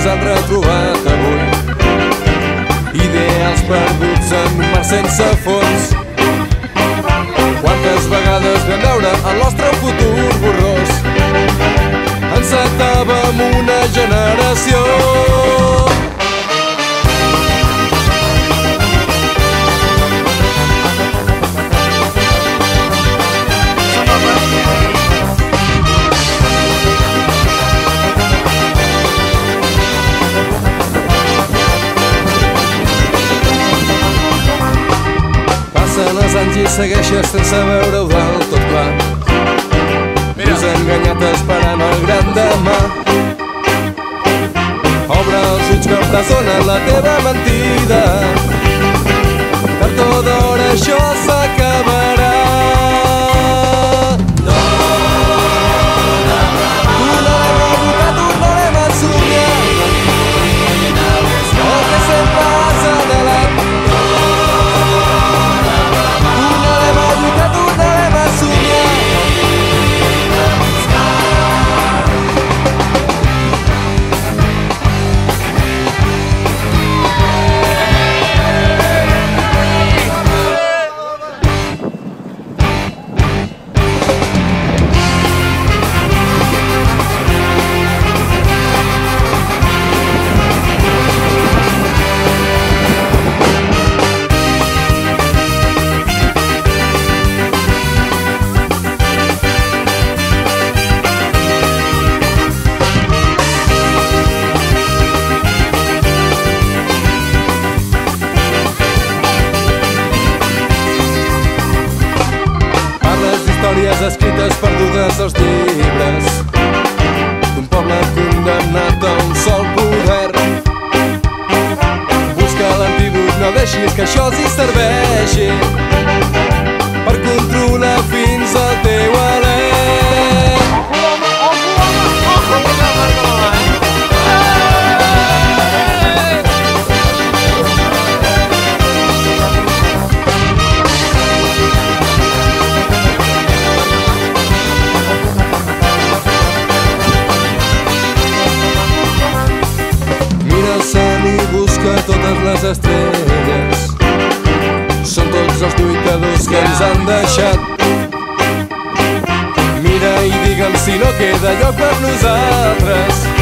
han retrobat avui. Ideals perduts en un mar sense fons. Quantes vegades vam veure el nostre futur borrós. Encetàvem una generació. Passen els anys i segueixes sense veure-ho del tot clar. Us enganyat esperant el gran demà. Obre els ulls que empresonen la teva mentida. Tard o d'hora això s'acabarà. Tornarem a votar, tornarem a somiar el que sempre has anhelat. Tornarem a votar, tornarem a somiar. Històries escrites perdudes als llibres d'un poble condemnat a un sol poder. Busca l'antídot, no deixis que això els hi serveixi per controlar fins al teu alè. Busca totes les estrelles, són tots els lluitadors que ens han deixat. Mira i digue'm si no queda lloc per nosaltres.